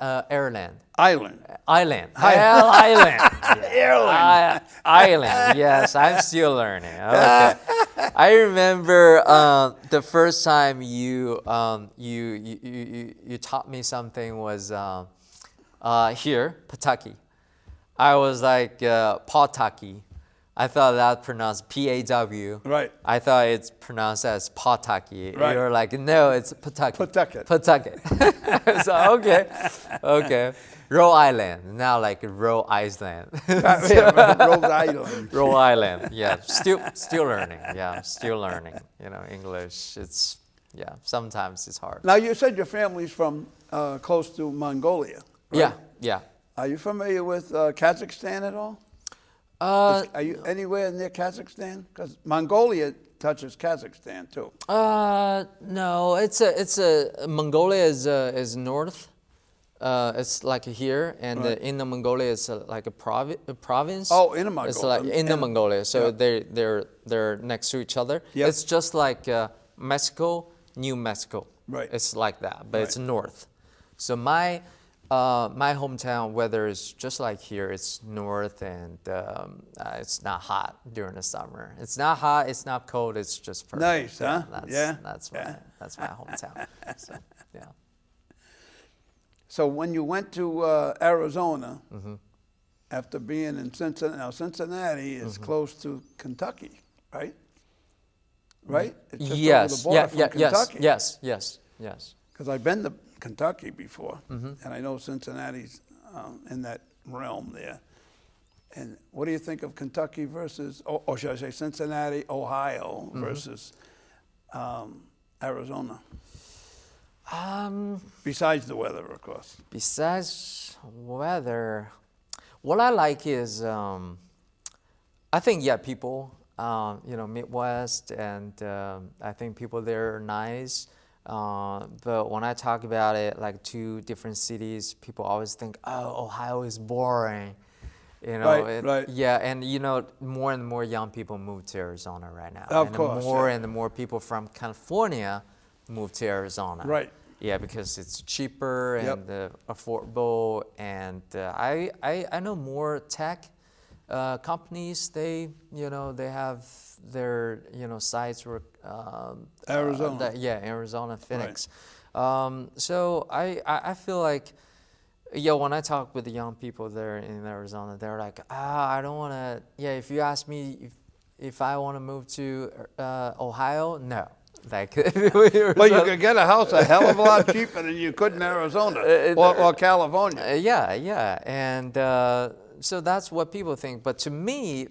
B: Island.
C: Island.
B: Ireland.
C: Island. Yes, I'm still learning. Okay. I remember the first time you taught me something was here, Pataki. I was like Pataki. I thought that pronounced P-A-W.
B: Right.
C: I thought it's pronounced as Pataki.
B: Right.
C: You're like, no, it's Pataki.
B: Pawtucket.
C: So okay. Rhode Island, now like Rhode Island.
B: Rhode Island.
C: Rhode Island, yeah. Still learning. Yeah, still learning. English. It's sometimes it's hard.
B: Now, you said your family's from close to Mongolia. Right?
C: Yeah.
B: Are you familiar with Kazakhstan at all? Are you anywhere near Kazakhstan? Because Mongolia touches Kazakhstan too.
C: No, it's a Mongolia is north. It's like here, and Inner Mongolia is like a province.
B: Oh, Inner Mongolia.
C: It's like Inner Mongolia, so they're next to each other.
B: Yep.
C: It's just like Mexico, New Mexico.
B: Right.
C: It's like that, but it's north. So my hometown weather is just like here. It's north, and it's not hot during the summer. It's not hot. It's not cold. It's just perfect.
B: Nice, huh?
C: That's my hometown. So, yeah.
B: So when you went to Arizona, after being in Cincinnati, now Cincinnati is close to Kentucky, right? Right? It's just over the border from Kentucky.
C: Yes.
B: Because I've been to Kentucky before, and I know Cincinnati's in that realm there. And what do you think of Kentucky versus, or should I say Cincinnati, Ohio versus Arizona? Besides the weather, of course.
C: Besides weather, what I like is, I think, people, Midwest, and I think people there are nice. But when I talk about it, like two different cities, people always think, oh, Ohio is boring.
B: Right.
C: Yeah, and more and more young people move to Arizona right now.
B: Of
C: and
B: course.
C: More and more people from California move to Arizona.
B: Right.
C: Yeah, because it's cheaper and affordable, and I know more tech companies. They have their sites where
B: Arizona.
C: Arizona, Phoenix. Right. So I feel like. When I talk with the young people there in Arizona, they're like, I don't want to. Yeah, if you ask me if I want to move to Ohio, no. Like,
B: but you could get a house a hell of a lot cheaper than you could in Arizona or California.
C: And so that's what people think. But to me,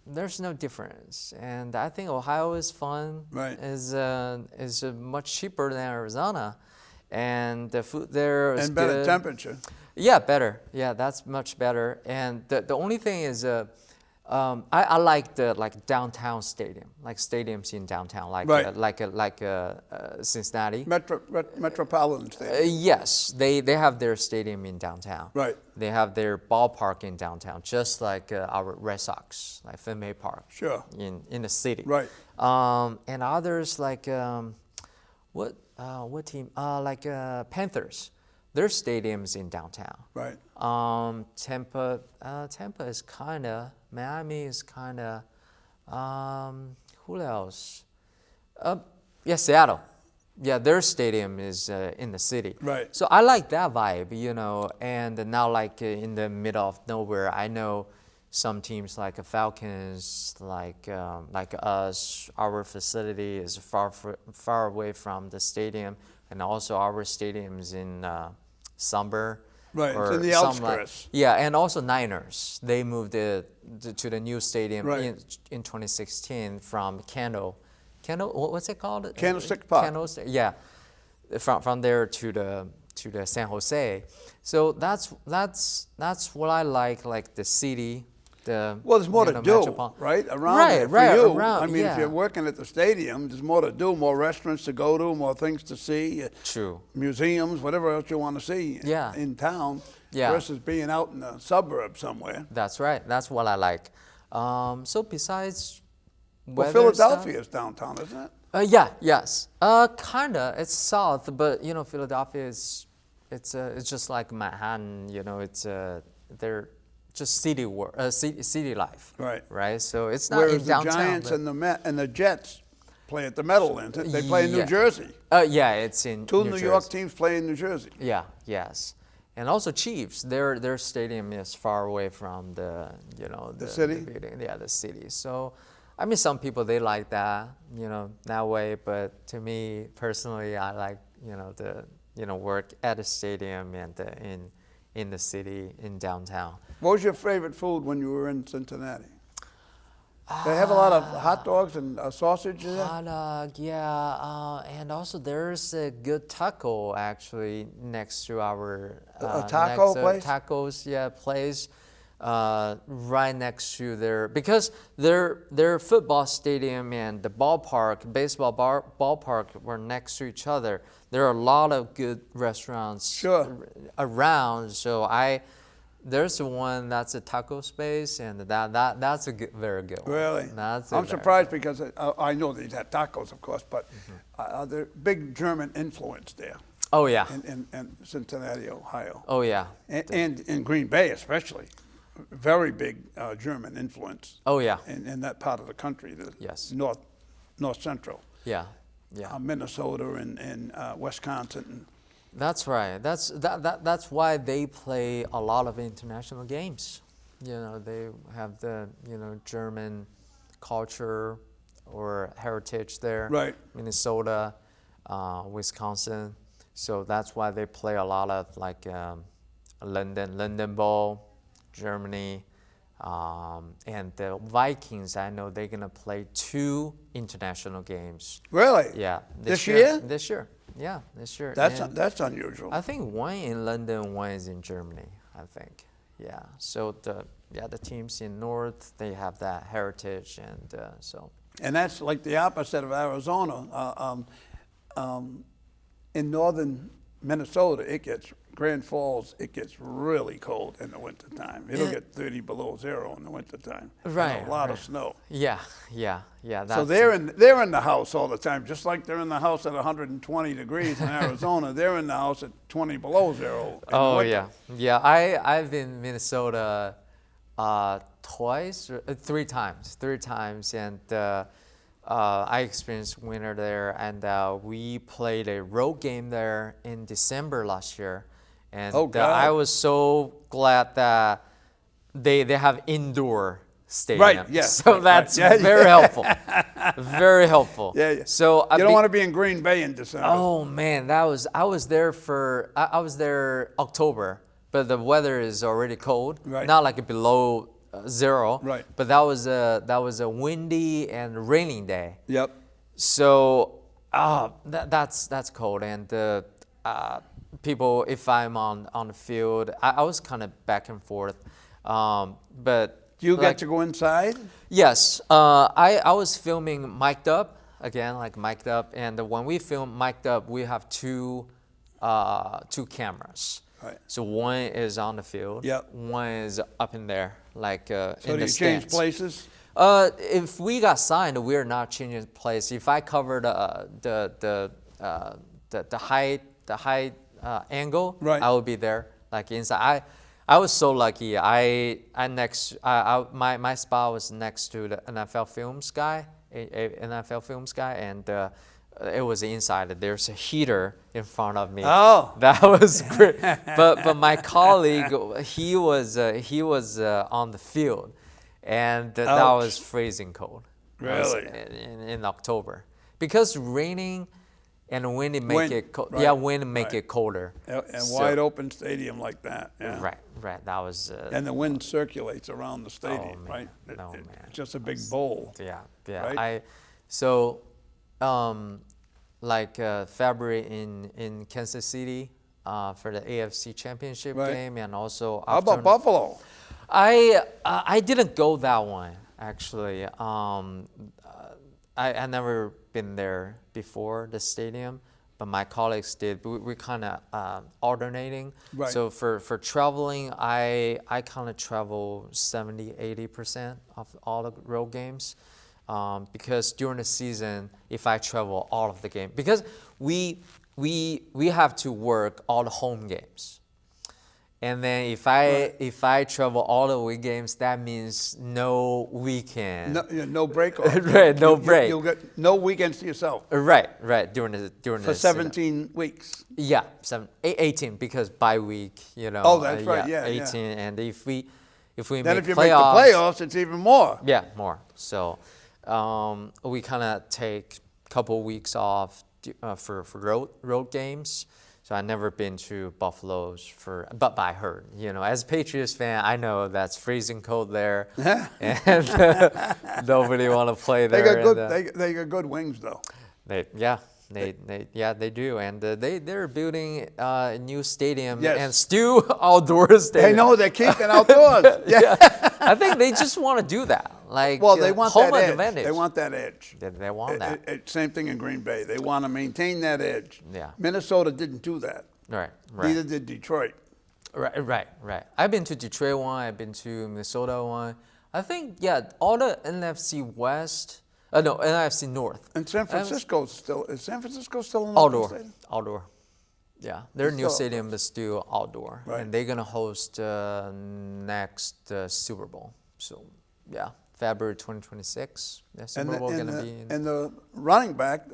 C: there's no difference, and I think Ohio is fun.
B: Right.
C: Is much cheaper than Arizona. And the food there is
B: and better
C: good.
B: Temperature.
C: Yeah, better. Yeah, that's much better. And the only thing is, I like the downtown stadium, like stadiums in downtown, like Cincinnati.
B: Metropolitan Stadium.
C: Yes, they have their stadium in downtown.
B: Right.
C: They have their ballpark in downtown, just like our Red Sox, like Fenway Park.
B: Sure.
C: In the city.
B: Right.
C: And others like what team? Panthers. Their stadiums in downtown.
B: Right.
C: Tampa is kind of. Miami is kind of. Who else? Seattle. Yeah, their stadium is in the city.
B: Right.
C: So I like that vibe, And now, in the middle of nowhere, I know some teams like Falcons, like us, our facility is far away from the stadium, and also our stadium's in Summer.
B: Right, it's in the outskirts.
C: And also Niners. They moved to the new stadium in 2016 from Candle, what's it called?
B: Candlestick Park.
C: Yeah, from there to the San Jose. So that's what I like the city.
B: There's more to do, right? Around for you. I mean, if you're working at the stadium, there's more to do, more restaurants to go to, more things to see.
C: True.
B: Museums, whatever else you want to see in town versus being out in the suburb somewhere.
C: That's right. That's what I like. So besides
B: Philadelphia is downtown, isn't it?
C: Yes. Kinda. It's south, but Philadelphia is it's just like Manhattan. They're just city life. Right. So it's not in downtown.
B: Whereas the Giants and the Jets play at the Meadowlands. They play in New Jersey.
C: It's in
B: Two New York teams play in New Jersey.
C: Yes. And also Chiefs, their stadium is far away from the
B: city.
C: The city. So, I mean, some people they like that that way, but to me personally, I like the work at a stadium and in the city in downtown.
B: What was your favorite food when you were in Cincinnati? They have a lot of hot dogs and sausage there?
C: Hot dog, and also there's a good taco actually next to our
B: place?
C: Tacos, place right next to because their football stadium and the baseball ballpark were next to each other. There are a lot of good restaurants around, so there's one that's a taco space, and that's a very good one.
B: Really? I'm surprised because I know they have tacos, of course, but there's big German influence there.
C: Oh, yeah.
B: In Cincinnati, Ohio.
C: Oh, yeah.
B: And in Green Bay especially. Very big German influence.
C: Oh, yeah.
B: In that part of the country, north central.
C: Yeah.
B: Minnesota and Wisconsin.
C: That's right. That's why they play a lot of international games. You know, they have the German culture or heritage there.
B: Right.
C: Minnesota, Wisconsin. So that's why they play a lot of like London Bowl, Germany, and the Vikings. I know they're gonna play 2 international games.
B: Really?
C: Yeah.
B: This year?
C: This year. Yeah, this year.
B: That's unusual.
C: I think one in London, one is in Germany, I think. Yeah. So the teams in North, they have that heritage, and so.
B: And that's like the opposite of Arizona. In northern Minnesota, Grand Falls, it gets really cold in the wintertime. It'll get 30 below zero in the wintertime.
C: Right.
B: And a lot of snow.
C: Yeah.
B: So they're in the house all the time, just like they're in the house at 120 degrees in Arizona. They're in the house at 20 below zero.
C: Oh yeah. I've been in Minnesota twice, or 3 times, and I experienced winter there, and we played a road game there in December last year, and I was so glad that they have indoor stadium.
B: Right. Yeah.
C: So that's very helpful. Very helpful.
B: Yeah.
C: So
B: you don't want to be in Green Bay in December.
C: Oh man, I was there October, but the weather is already cold.
B: Right.
C: Not like below zero.
B: Right.
C: But that was a windy and raining day.
B: Yep.
C: So that's cold, and people, if I'm on the field, I was kind of back and forth, but.
B: Do you get to go inside?
C: Yes, I was filming mic'd up again, like mic'd up, and when we film mic'd up, we have two cameras.
B: Right.
C: So one is on the field.
B: Yep.
C: One is up in there, like in the stands.
B: So do you change places?
C: If we got signed, we're not changing place. If I cover the height angle,
B: right.
C: I will be there, like inside. I was so lucky. My spot was next to the NFL films guy, NFL films guy, and it was inside. There's a heater in front of me.
B: Oh,
C: that was great. but my colleague, he was on the field, and that was freezing cold.
B: Really?
C: In October, because raining and windy make it cold.
B: Right.
C: Yeah, wind make
B: Right.
C: it colder.
B: A wide open stadium like that. Yeah.
C: Right. That was.
B: And the wind circulates around the stadium,
C: man.
B: right?
C: Man.
B: It's just a big bowl.
C: Yeah.
B: Right?
C: February in Kansas City for the AFC Championship
B: Right.
C: game, and also.
B: How about Buffalo?
C: I didn't go that one actually. I never been there before the stadium, but my colleagues did. We kind of alternating.
B: Right.
C: So for traveling, I kind of travel 70-80% of all the road games, because during the season, if I travel all of the game, because we have to work all the home games. And then if I travel all the away games, that means no weekend.
B: No break off.
C: Right, no break.
B: You'll get no weekends to yourself.
C: Right. During
B: For 17 weeks.
C: Yeah, 18 because bye week.
B: Oh, that's right. Yeah,
C: 18,
B: yeah.
C: and if we
B: Then
C: make
B: if you
C: playoffs,
B: make the playoffs, it's even more.
C: Yeah, more. So we kind of take a couple weeks off for road games. So I've never been to Buffalo's but I heard, as a Patriots fan, I know that's freezing cold there, and nobody want to play there.
B: They got good wings though.
C: They do, and they're building a new stadium,
B: Yes.
C: and still outdoor stadium.
B: They know they're keeping outdoors. Yeah.
C: I think they just want to do that. Like,
B: Well, they want
C: home
B: that edge.
C: advantage.
B: They want that edge.
C: They want that.
B: Same thing in Green Bay. They want to maintain that edge.
C: Yeah.
B: Minnesota didn't do that.
C: Right.
B: Neither did Detroit.
C: Right. I've been to Detroit one. I've been to Minnesota one. I think all the NFC West. NFC North.
B: And San Francisco is San Francisco still an
C: Outdoor. Yeah, their new stadium is still outdoor,
B: Right.
C: and they're gonna host next Super Bowl. So February 2026. The Super Bowl gonna be.
B: And the running back,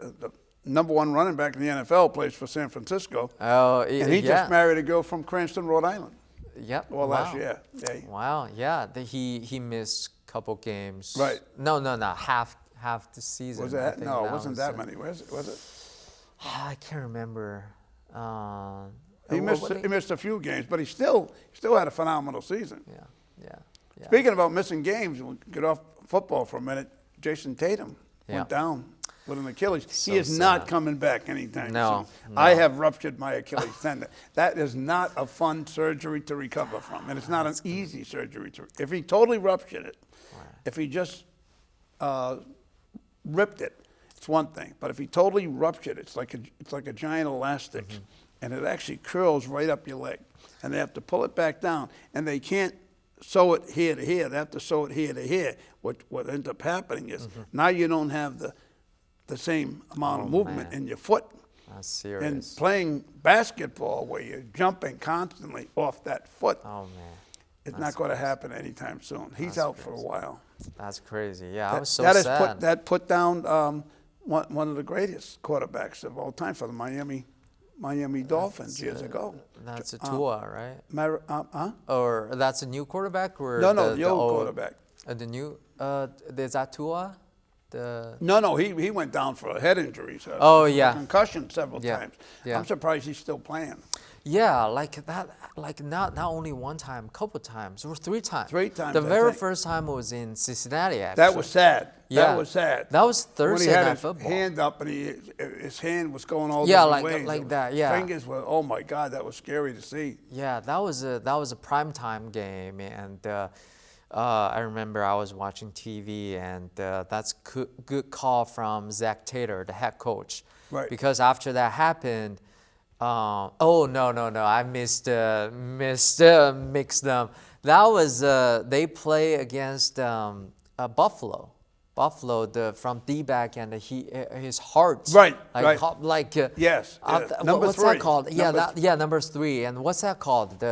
B: #1 running back in the NFL, plays for San Francisco.
C: Oh,
B: And he
C: yeah.
B: just married a girl from Cranston, Rhode Island.
C: Yep.
B: Well,
C: wow.
B: last year. Yeah.
C: Wow. Yeah. He missed a couple games.
B: Right.
C: No. Half the season.
B: Was
C: I
B: it?
C: think
B: No, it
C: that
B: wasn't
C: was,
B: that many. Was it?
C: I can't remember.
B: He missed a few games, but he still had a phenomenal season.
C: Yeah.
B: Speaking about missing games, we'll get off football for a minute. Jason Tatum
C: Yeah.
B: went down with an Achilles.
C: So
B: he is
C: sad.
B: not coming back anytime
C: No,
B: soon.
C: no.
B: I have ruptured my Achilles tendon. That is not a fun surgery to recover from, and it's not an easy surgery to. If he totally ruptured it, if he just ripped it, it's one thing. But if he totally ruptured it, it's like a giant elastic, and it actually curls right up your leg, and they have to pull it back down, and they can't sew it here to here. They have to sew it here to here. What ends up happening is now you don't have the same amount of movement in your foot.
C: That's serious.
B: And playing basketball where you're jumping constantly off that foot,
C: Oh man.
B: it's not going to happen anytime soon. He's out for a while.
C: That's crazy. Yeah, I was so
B: that
C: sad.
B: That put down one of the greatest quarterbacks of all time for the Miami Dolphins years ago.
C: That's a Tua, right?
B: Huh?
C: Or that's a new quarterback, or
B: No, the old quarterback.
C: The new is that Tua?
B: No, he went down for a head injury. So
C: Oh,
B: a
C: yeah.
B: concussion several
C: Yeah,
B: times.
C: yeah.
B: I'm surprised he's still playing.
C: Yeah, like that, like not only one time, couple times, or 3 times.
B: 3 times,
C: The
B: I
C: very
B: think.
C: first time was in Cincinnati. Actually.
B: That was sad.
C: Yeah.
B: That was sad.
C: That was
B: When
C: Thursday
B: he had
C: Night
B: his
C: Football.
B: hand up and his hand was going all
C: Yeah,
B: different
C: like-
B: ways.
C: like
B: His
C: that, yeah.
B: Fingers were, oh my God, that was scary to see.
C: Yeah, that was a primetime game, and I remember I was watching TV, and that's good call from Zach Taylor, the head coach.
B: Right.
C: Because after that happened, oh no, I mixed them. That was they play against Buffalo. Buffalo, from D-back and his heart.
B: Right,
C: like,
B: right.
C: Like
B: Yes, number
C: what's
B: 3.
C: that called? Yeah,
B: Number
C: number 3. And what's that called?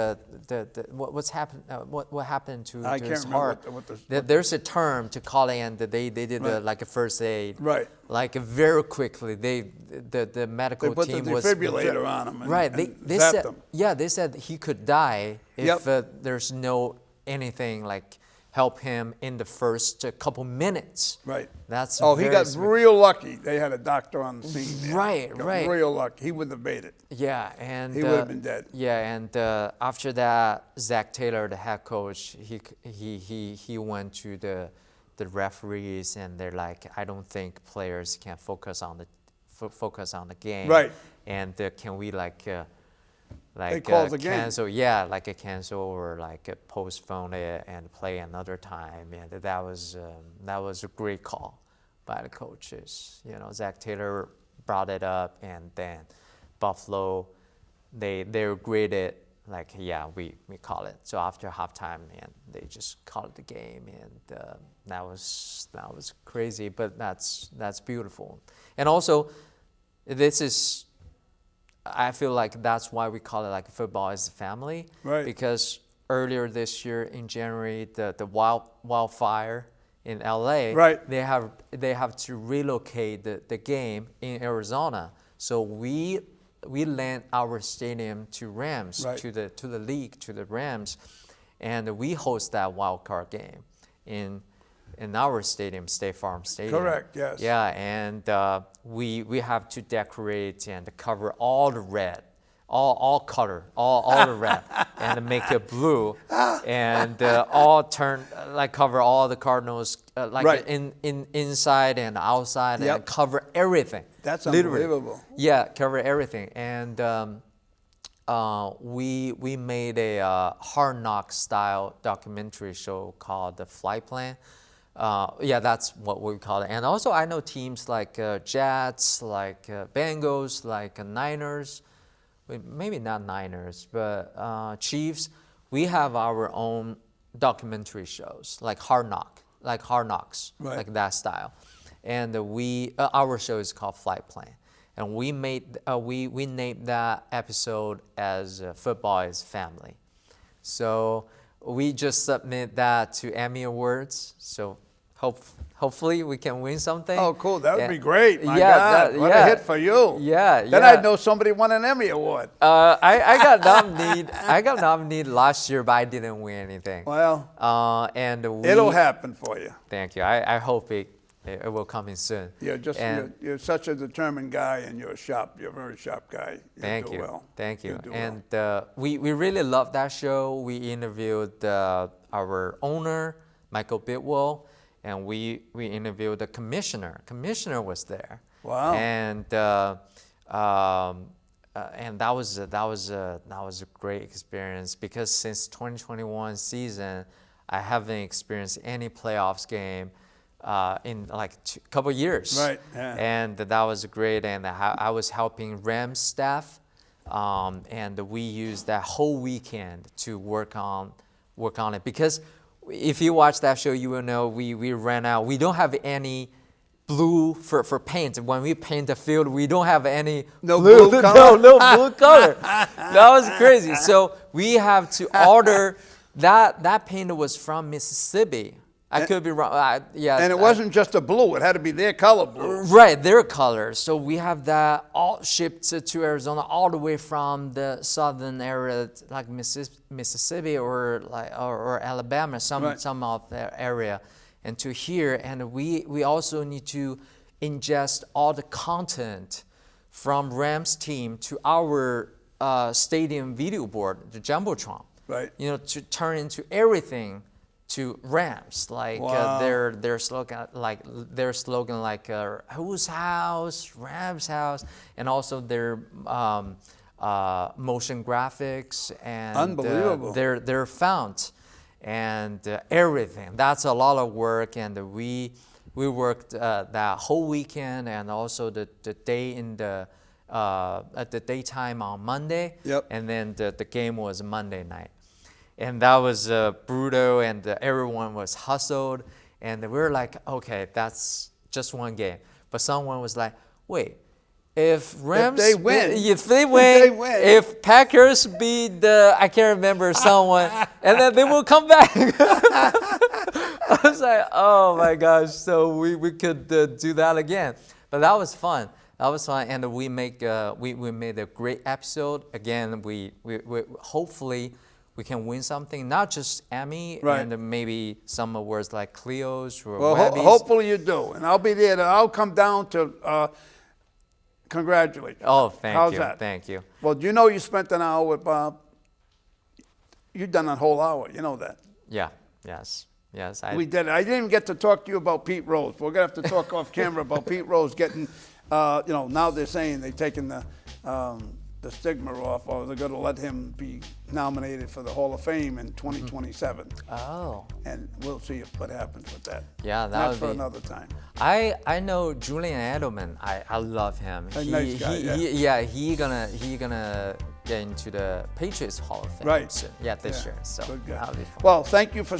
C: What's happened? What happened to
B: I
C: his
B: can't remember
C: heart?
B: what the
C: There's a term to call it, and they did
B: Right.
C: like a first aid.
B: Right.
C: Like very quickly, the medical
B: They put the
C: team was
B: defibrillator on him and-
C: right.
B: and
C: They
B: zapped
C: said
B: him.
C: yeah. They said he could die if
B: Yep.
C: there's no anything like help him in the first couple minutes.
B: Right.
C: That's
B: Oh, he
C: very
B: got
C: sp-
B: real lucky. They had a doctor on the scene there.
C: Right,
B: Got
C: right.
B: Real lucky. He wouldn't have made it.
C: Yeah, and
B: He would have been dead.
C: Yeah, and after that, Zach Taylor, the head coach, he went to the referees, and they're like, I don't think players can focus on the game.
B: Right.
C: And can we
B: They called the game.
C: cancel? Yeah, like a cancel or like postpone it and play another time. And that was a great call by the coaches. You know, Zach Taylor brought it up, and then Buffalo, they agreed it. Like, yeah, we call it. So after halftime, and they just called the game, and that was crazy. But that's beautiful. And also, this is, I feel like that's why we call it like football is a family.
B: Right.
C: Because earlier this year in January, the wildfire in LA,
B: Right.
C: they have to relocate the game in Arizona. So we lent our stadium to Rams,
B: Right.
C: to the league, to the Rams, and we host that wild card game in our stadium, State Farm Stadium.
B: Correct, yes.
C: Yeah, and we have to decorate and cover all the red, all color, all the red, and make it blue, and all cover all the Cardinals,
B: Right.
C: in inside and outside,
B: Yep.
C: and cover everything.
B: That's
C: Literally.
B: unbelievable.
C: Yeah, cover everything, and we made a Hard Knock style documentary show called The Flight Plan. Yeah, that's what we call it. And also, I know teams like Jets, like Bengals, like Niners, maybe not Niners, but Chiefs. We have our own documentary shows, like Hard Knocks,
B: Right.
C: like that style. And our show is called Flight Plan. And we named that episode as Football is Family. So we just submit that to Emmy Awards. So hopefully we can win something.
B: Oh, cool. That would
C: And-
B: be great. My
C: yeah,
B: God.
C: that-
B: What
C: yeah.
B: a hit for you.
C: Yeah,
B: Then
C: yeah.
B: I'd know somebody won an Emmy Award.
C: I got nominated. I got nominated last year, but I didn't win anything.
B: Well,
C: And
B: it'll happen for you.
C: Thank you. I hope it will come in soon.
B: You're such a determined guy, and you're sharp. You're a very sharp guy.
C: Thank you.
B: Well.
C: Thank you.
B: do
C: And we really loved that show. We interviewed our owner, Michael Bidwell, and we interviewed the commissioner. Commissioner was there.
B: Wow.
C: And that was a great experience because since 2021 season, I haven't experienced any playoffs game in like a couple years.
B: Right. Yeah.
C: And that was great. And I was helping Rams staff, and we used that whole weekend to work on it. Because if you watch that show, you will know we ran out. We don't have any blue for paint. When we paint the field, we don't have any
B: blue color?
C: No blue color. That was crazy. So we have to order that paint was from Mississippi. I could be wrong.
B: And it wasn't just a blue. It had to be their color blue.
C: Right, their color. So we have that all shipped to Arizona, all the way from the southern area, like Mississippi or Alabama, some of that area, and to here. And we also need to ingest all the content from Rams team to our stadium video board, the jumbotron.
B: Right.
C: You know, to turn into everything to Rams, like
B: Wow.
C: their slogan, whose house, Rams house, and also their motion graphics and
B: Unbelievable.
C: their font and everything. That's a lot of work, and we worked that whole weekend and also the day in at the daytime on Monday.
B: Yep.
C: And then the game was Monday night. And that was brutal, and everyone was hustled. And we were like, okay, that's just one game. But someone was like, wait, if Rams,
B: they win.
C: if they win, if Packers beat I can't remember someone, and then they will come back. I was like, oh my gosh, so we could do that again. But that was fun. That was fun, and we made a great episode. Again, we hopefully we can win something, not just Emmy,
B: Right.
C: and maybe some awards like Cleo's or
B: Well,
C: Webby's.
B: hopefully you do. And I'll be there. I'll come down to congratulate you.
C: Oh, thank
B: How's
C: you.
B: that?
C: Thank you.
B: Well, do you know you spent an hour with Bob? You've done a whole hour. You know that.
C: Yeah. Yes.
B: We did it. I didn't even get to talk to you about Pete Rose. We're going to have to talk off camera about Pete Rose getting, now they're saying they're taking the stigma off, or they're going to let him be nominated for the Hall of Fame in 2027.
C: Oh.
B: And we'll see what happens with that.
C: Yeah, that
B: That's
C: would
B: for
C: be
B: another time.
C: I know Julian Edelman. I love him.
B: A nice guy,
C: He gonna get into the Patriots Hall of Fame
B: Right.
C: soon. Yeah, this year. So
B: Good guy.
C: that'll be fun.
B: Well, thank you for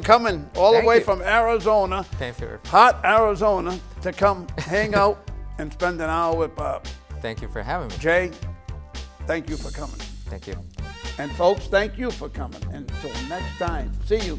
B: coming all the
C: Thank
B: way
C: you.
B: from Arizona,
C: Thank you.
B: hot Arizona, to come hang out and spend an hour with Bob.
C: Thank you for having me.
B: Jay, thank you for coming.
C: Thank you.
B: And folks, thank you for coming. Until next time, see you.